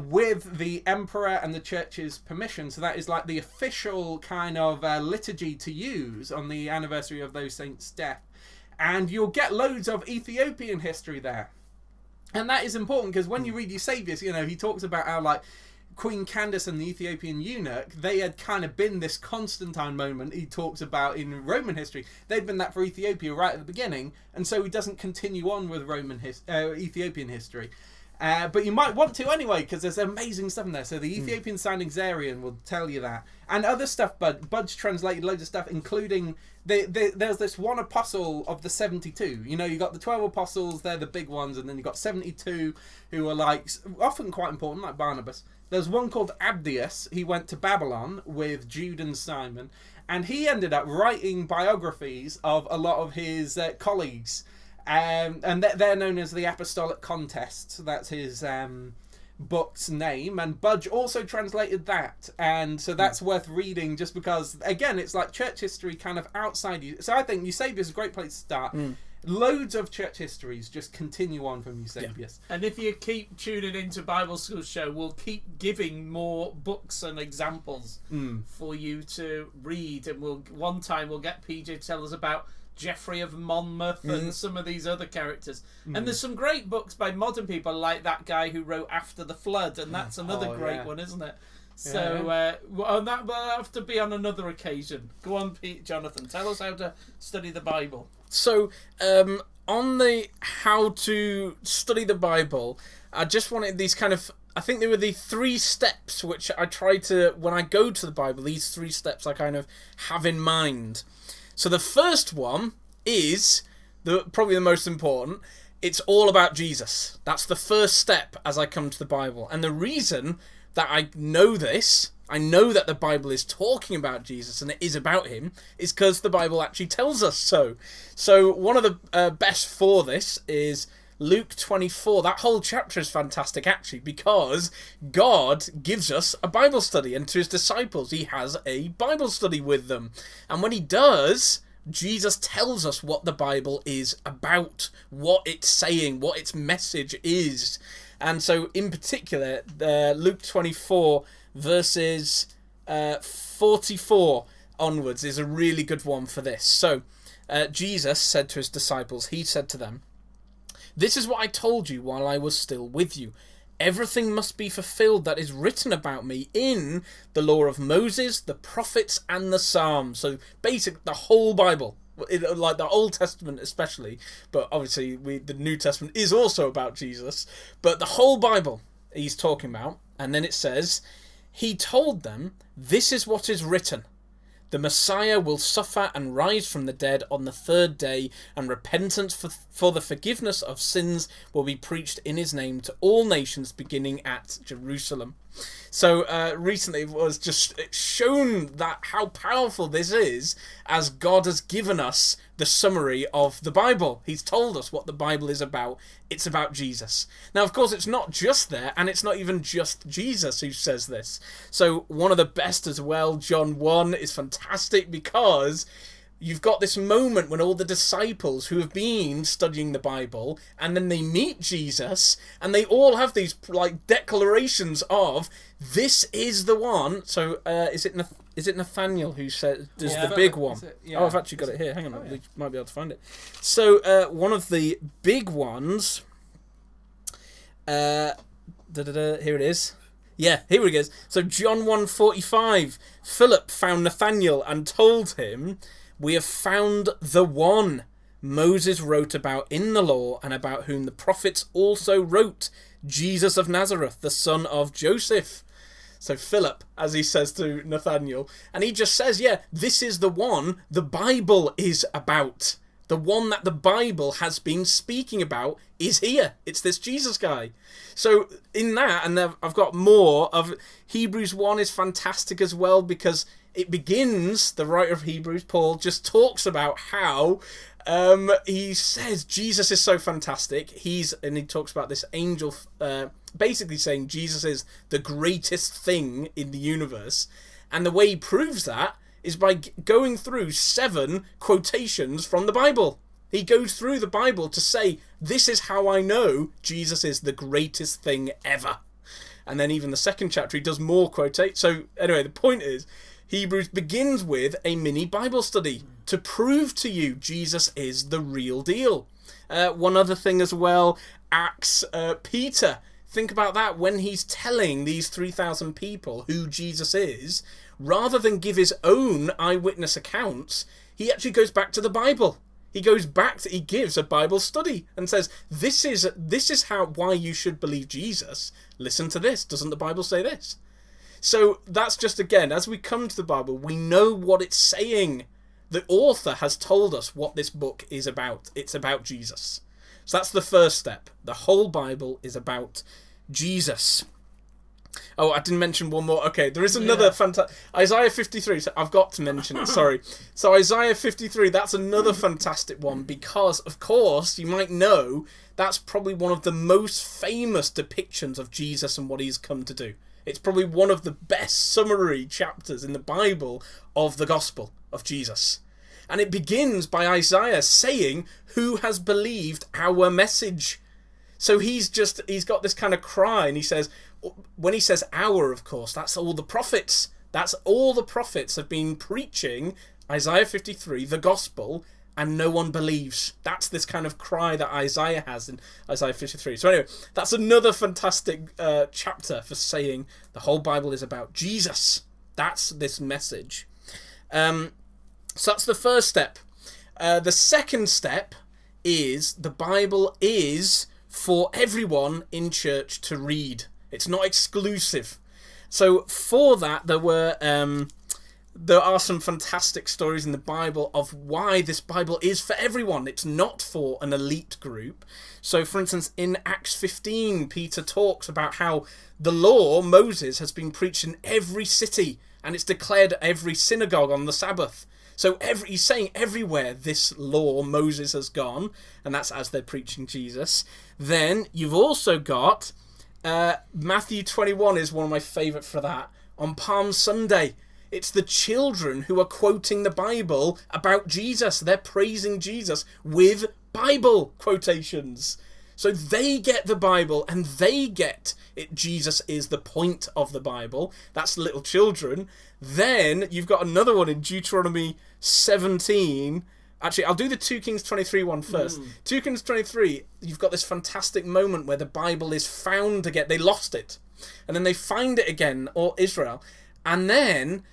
with the emperor and the church's permission. So that is the official kind of liturgy to use on the anniversary of those saints' death. And you'll get loads of Ethiopian history there. And that is important because when you read Eusebius, you know, he talks about how, like, Queen Candace and the Ethiopian eunuch, they had kind of been this Constantine moment he talks about in Roman history. They'd been that for Ethiopia right at the beginning, and so he doesn't continue on with Ethiopian history. But you might want to anyway, because there's amazing stuff in there. So the Ethiopian sounding Xarian will tell you that. And other stuff, Budge translated loads of stuff, including there's this one apostle of the 72. You know, you got the 12 apostles, they're the big ones, and then you got 72 who are like often quite important, like Barnabas. There's one called Abdias. He went to Babylon with Jude and Simon, and he ended up writing biographies of a lot of his colleagues. And they're known as the Apostolic Contests. That's his book's name. And Budge also translated that. And so that's worth reading just because, again, it's like church history kind of outside you. So I think Eusebius is a great place to start. Loads of church histories just continue on from Eusebius. Yeah. And if you keep tuning into Bible School Show, we'll keep giving more books and examples for you to read. And one time we'll get PJ to tell us about Geoffrey of Monmouth and some of these other characters. And there's some great books by modern people, like that guy who wrote After the Flood, and that's another great one, isn't it? So that will have to be on another occasion. Go on, Pete, Jonathan, tell us how to study the Bible. So, on the how to study the Bible, I just wanted these kind of, I think they were the 3 steps which I try to, when I go to the Bible, these 3 steps I kind of have in mind. So the first one is probably the most important. It's all about Jesus. That's the first step as I come to the Bible. And the reason that I know this, I know that the Bible is talking about Jesus and it is about him, is because the Bible actually tells us so. So one of the best for this is Luke 24. That whole chapter is fantastic, actually, because God gives us a Bible study, and to his disciples, he has a Bible study with them. And when he does, Jesus tells us what the Bible is about, what it's saying, what its message is. And so, in particular, Luke 24, verses 44 onwards is a really good one for this. So, Jesus said to his disciples, he said to them, "This is what I told you while I was still with you. Everything must be fulfilled that is written about me in the law of Moses, the prophets, and the Psalms." So basically the whole Bible, like the Old Testament especially, but obviously the New Testament is also about Jesus, but the whole Bible he's talking about. And then it says, he told them, "This is what is written. The Messiah will suffer and rise from the dead on the 3rd day, and repentance for the forgiveness of sins will be preached in his name to all nations, beginning at Jerusalem." So recently it was just shown that how powerful this is, as God has given us the summary of the Bible. He's told us what the Bible is about. It's about Jesus. Now, of course, it's not just there, and it's not even just Jesus who says this. So one of the best as well, John 1, is fantastic because you've got this moment when all the disciples who have been studying the Bible, and then they meet Jesus, and they all have these like declarations of, this is the one. So is it Nathaniel who says the big one? Oh, I've actually got it here. Hang on, we might be able to find it. So one of the big ones, here it is. Yeah, here it is. So John 1:45, Philip found Nathaniel and told him, "We have found the one Moses wrote about in the law, and about whom the prophets also wrote, Jesus of Nazareth, the son of Joseph." So Philip, as he says to Nathaniel, and he just says, yeah, this is the one the Bible is about. The one that the Bible has been speaking about is here. It's this Jesus guy. So in that, and I've got more of Hebrews 1 is fantastic as well, because it begins, the writer of Hebrews, Paul, just talks about how he says Jesus is so fantastic. And he talks about this angel basically saying Jesus is the greatest thing in the universe. And the way he proves that is by going through 7 quotations from the Bible. He goes through the Bible to say, this is how I know Jesus is the greatest thing ever. And then even the second chapter, he does more quotations. So anyway, the point is, Hebrews begins with a mini Bible study to prove to you Jesus is the real deal. One other thing as well, Acts, Peter. Think about that. When he's telling these 3,000 people who Jesus is, rather than give his own eyewitness accounts, he actually goes back to the Bible. He gives a Bible study and says, this is why you should believe Jesus. Listen to this. Doesn't the Bible say this? So that's just, again, as we come to the Bible, we know what it's saying. The author has told us what this book is about. It's about Jesus. So that's the first step. The whole Bible is about Jesus. Oh, I didn't mention one more. Okay, there is another fantastic... Isaiah 53, so I've got to mention it, sorry. So Isaiah 53, that's another fantastic one because, of course, you might know that's probably one of the most famous depictions of Jesus and what he's come to do. It's probably one of the best summary chapters in the Bible of the gospel of Jesus. And it begins by Isaiah saying, who has believed our message? So he's got this kind of cry, and he says, when he says our, of course, that's all the prophets. That's all the prophets have been preaching Isaiah 53, the gospel, and no one believes. That's this kind of cry that Isaiah has in Isaiah 53. So anyway, that's another fantastic chapter for saying the whole Bible is about Jesus. That's this message. So that's the first step. The second step is the Bible is for everyone in church to read. It's not exclusive. So for that, there are some fantastic stories in the Bible of why this Bible is for everyone. It's not for an elite group. So, for instance, in Acts 15, Peter talks about how the law, Moses, has been preached in every city, and it's declared at every synagogue on the Sabbath. So he's saying everywhere this law, Moses, has gone, and that's as they're preaching Jesus. Then you've also got Matthew 21 is one of my favourite for that. On Palm Sunday, it's the children who are quoting the Bible about Jesus. They're praising Jesus with Bible quotations. So they get the Bible and they get it. Jesus is the point of the Bible. That's little children. Then you've got another one in Deuteronomy 17. Actually, I'll do the 2 Kings 23 one first. 2 Kings 23, you've got this fantastic moment where the Bible is found again. They lost it. And then they find it again, or Israel. And then,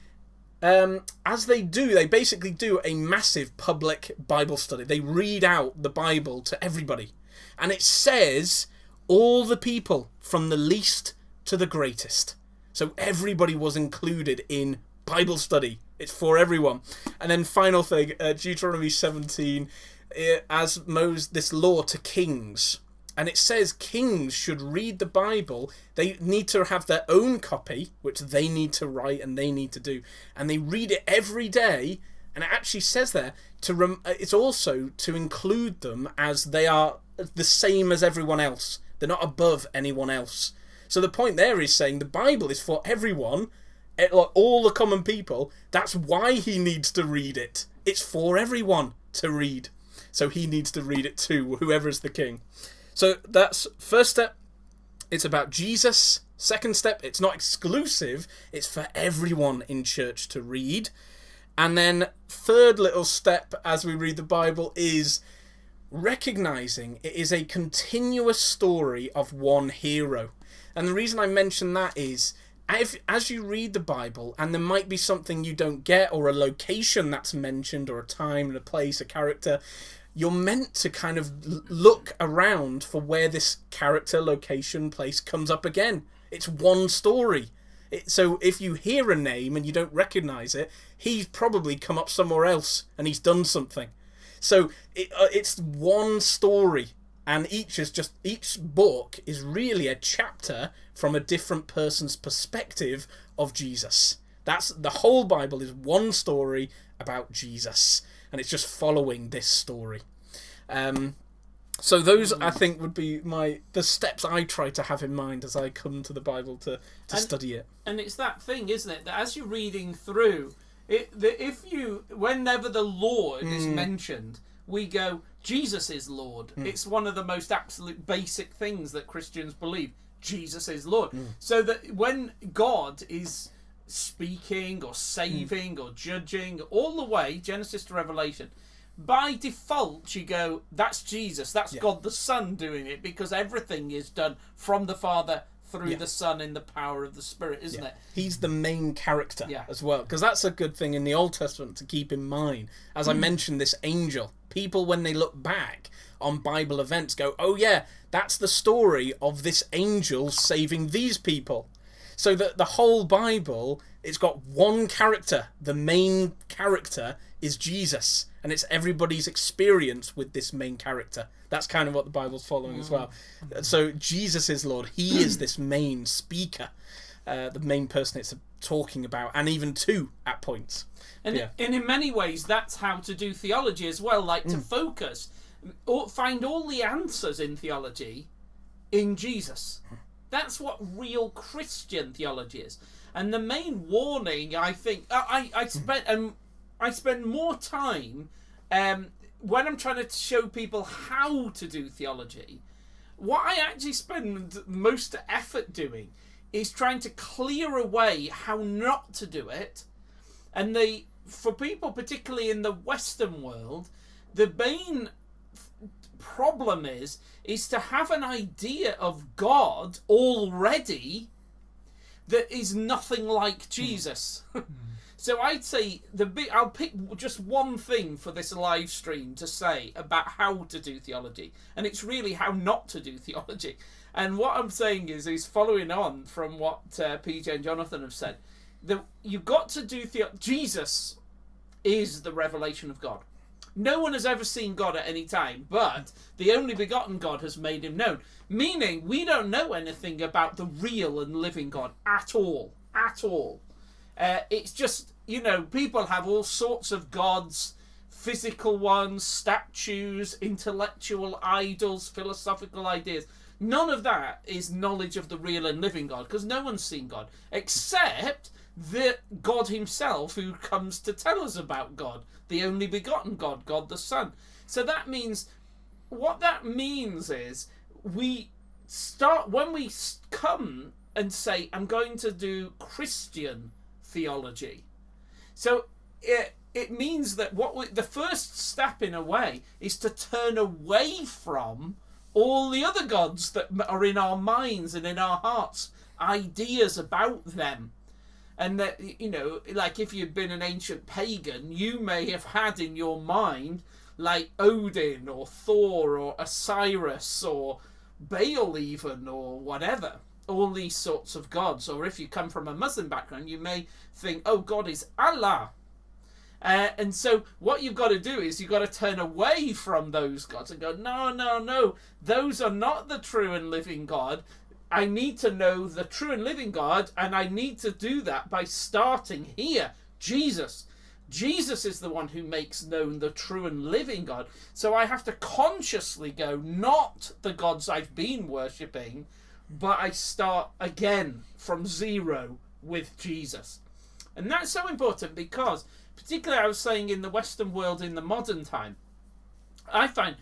as they do, they basically do a massive public Bible study. They read out the Bible to everybody. And it says, all the people from the least to the greatest. So everybody was included in Bible study. It's for everyone. And then final thing, Deuteronomy 17, as Moses, this law to kings. And it says kings should read the Bible. They need to have their own copy, which they need to write and they need to do. And they read it every day. And it actually says there, it's also to include them as they are the same as everyone else. They're not above anyone else. So the point there is saying the Bible is for everyone, all the common people. That's why he needs to read it. It's for everyone to read. So he needs to read it too, whoever is the king. So that's first step. It's about Jesus. Second step, it's not exclusive. It's for everyone in church to read. And then third little step as we read the Bible is recognizing it is a continuous story of one hero. And the reason I mention that is as you read the Bible and there might be something you don't get or a location that's mentioned or a time and a place, a character, you're meant to kind of look around for where this character, location, place comes up again. It's one story. So if you hear a name and you don't recognize it, he's probably come up somewhere else and he's done something. So it's one story, and each book is really a chapter from a different person's perspective of Jesus. That's the whole Bible is one story about Jesus, and it's just following this story. So those, I think, would be the steps I try to have in mind as I come to the Bible to study it. And it's that thing, isn't it, that as you're reading through, whenever the Lord is mentioned, we go, Jesus is Lord. It's one of the most absolute basic things that Christians believe. Jesus is Lord. So that when God is speaking or saving or judging, all the way, Genesis to Revelation, by default you go, that's Jesus, that's God the Son doing it, because everything is done from the Father through the Son in the power of the Spirit, isn't it? He's the main character as well, because that's a good thing in the Old Testament to keep in mind. As I mentioned, this angel, people when they look back on Bible events go, oh yeah, that's the story of this angel saving these people. So that the whole Bible, it's got one character. The main character is Jesus, and it's everybody's experience with this main character. That's kind of what the Bible's following as well. So Jesus is Lord. He is this main speaker, the main person it's talking about, and even to at points. And in many ways, that's how to do theology as well, like to focus, or find all the answers in theology in Jesus. That's what real Christian theology is. And the main warning, I think, I spend more time when I'm trying to show people how to do theology. What I actually spend most effort doing is trying to clear away how not to do it. And for people, particularly in the Western world, the main problem is to have an idea of God already that is nothing like Jesus. So I'd say I'll pick just one thing for this live stream to say about how to do theology, and it's really how not to do theology. And what I'm saying is following on from what PJ and Jonathan have said, that you've got to do Jesus is the revelation of God. No one has ever seen God at any time, but the only begotten God has made him known. Meaning, we don't know anything about the real and living God at all. At all. It's just, people have all sorts of gods, physical ones, statues, intellectual idols, philosophical ideas. None of that is knowledge of the real and living God, because no one's seen God, except the God himself who comes to tell us about God, the only begotten God, God the Son. So what that means is when we come and say, I'm going to do Christian theology. So it means that the first step in a way is to turn away from all the other gods that are in our minds and in our hearts, ideas about them. And that, like if you've been an ancient pagan, you may have had in your mind like Odin or Thor or Osiris or Baal even or whatever. All these sorts of gods. Or if you come from a Muslim background, you may think, oh, God is Allah. And so what you've got to do is you've got to turn away from those gods and go, no, those are not the true and living God. I need to know the true and living God, and I need to do that by starting here. Jesus. Jesus is the one who makes known the true and living God. So I have to consciously go, not the gods I've been worshipping, but I start again from zero with Jesus. And that's so important because, particularly I was saying in the Western world in the modern time, I find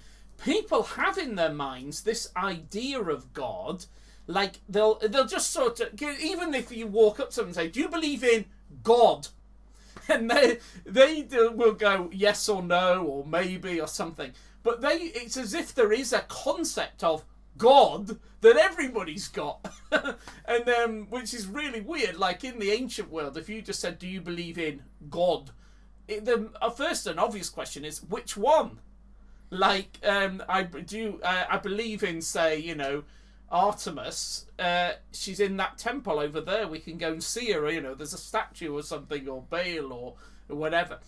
people have in their minds this idea of God. Like they'll just sort of, even if you walk up to them and say, do you believe in God? And they will go yes or no or maybe or something. But it's as if there is a concept of God that everybody's got. And which is really weird. Like in the ancient world, if you just said, do you believe in God? The first and obvious question is, which one? Like, I believe in, say, Artemis, she's in that temple over there. We can go and see her. There's a statue or something, or Baal or whatever.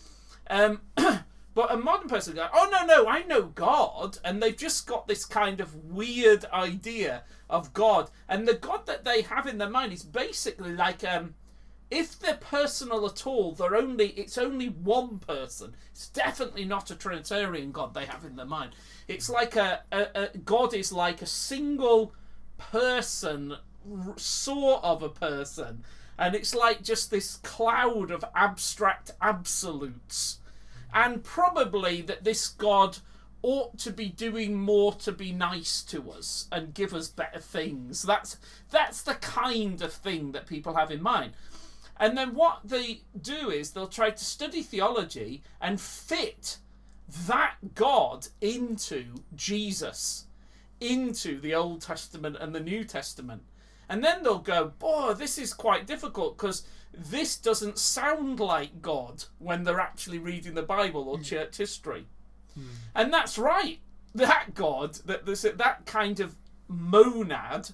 But a modern person goes, oh no, I know God, and they've just got this kind of weird idea of God, and the God that they have in their mind is basically like, if they're personal at all, it's only one person. It's definitely not a Trinitarian God they have in their mind. It's like a God is like a single person, sort of a person, and it's like just this cloud of abstract absolutes. And probably that this God ought to be doing more to be nice to us and give us better things. That's the kind of thing that people have in mind. And then what they do is they'll try to study theology and fit that God into Jesus, into the Old Testament and the New Testament. And then they'll go, boy, this is quite difficult because this doesn't sound like God when they're actually reading the Bible or church history. And that's right. That God, that kind of monad,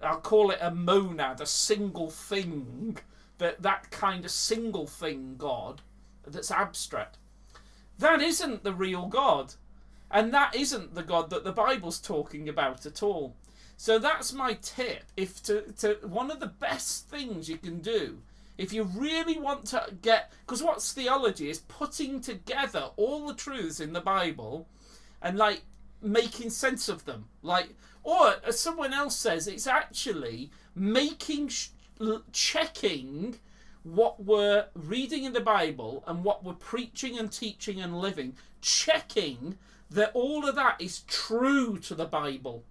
I'll call it a monad, a single thing, that kind of single thing God that's abstract, that isn't the real God. And that isn't the God that the Bible's talking about at all. So that's my tip. If to one of the best things you can do, if you really want to get, because what's theology is putting together all the truths in the Bible and like making sense of them. Like, or as someone else says, it's actually checking what we're reading in the Bible and what we're preaching and teaching and living, checking that all of that is true to the Bible.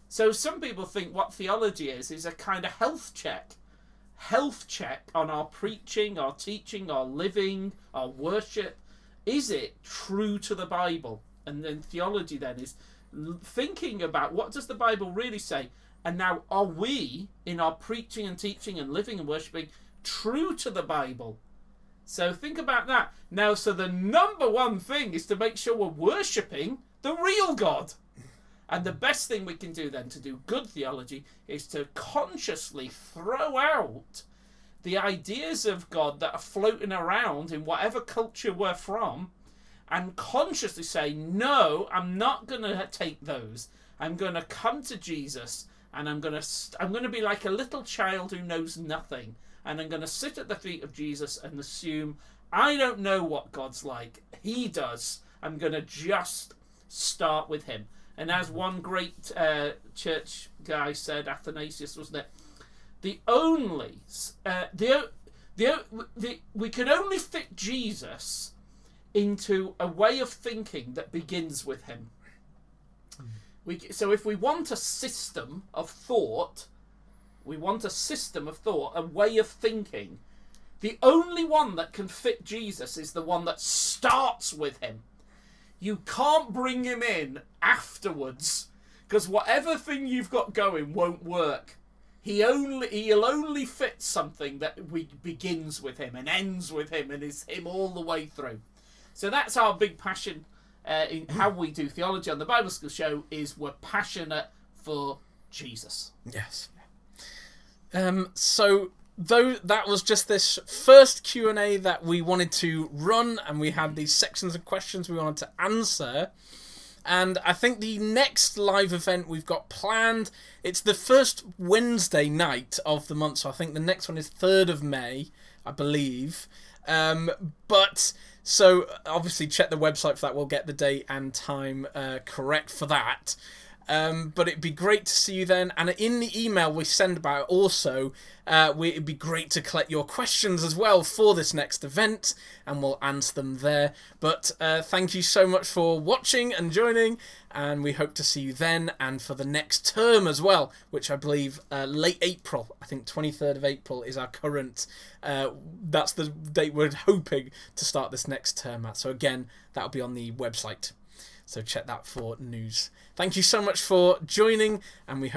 So some people think what theology is a kind of health check on our preaching, our teaching, our living, our worship. Is it true to the Bible? And then theology then is thinking about what does the Bible really say, and now are we in our preaching and teaching and living and worshipping true to the Bible? So think about that. Now, so the number one thing is to make sure we're worshipping the real God. And the best thing we can do then to do good theology is to consciously throw out the ideas of God that are floating around in whatever culture we're from, and consciously say, no, I'm not going to take those. I'm going to come to Jesus, and I'm going to be like a little child who knows nothing, and I'm going to sit at the feet of Jesus and assume I don't know what God's like. He does. I'm going to just start with him. And as one great church guy said, Athanasius, wasn't it? We can only fit Jesus into a way of thinking that begins with him. So if we want a system of thought, a way of thinking, the only one that can fit Jesus is the one that starts with him. You can't bring him in afterwards, because whatever thing you've got going won't work. He'll only fit something that begins with him and ends with him and is him all the way through. So that's our big passion in how we do theology on the Bible School Show, is we're passionate for Jesus. Yes. So though that was just this first Q&A that we wanted to run, and we had these sections of questions we wanted to answer, and I think the next live event we've got planned, it's the first Wednesday night of the month, so I think the next one is 3rd of May, I believe. But so obviously check the website for that. We'll get the date and time correct for that. But it'd be great to see you then. And in the email we send about also, it'd be great to collect your questions as well for this next event, and we'll answer them there. But thank you so much for watching and joining, and we hope to see you then and for the next term as well, which I believe late April, I think 23rd of April is our current, that's the date we're hoping to start this next term at. So again, that'll be on the website. So check that for news. Thank you so much for joining, and we hope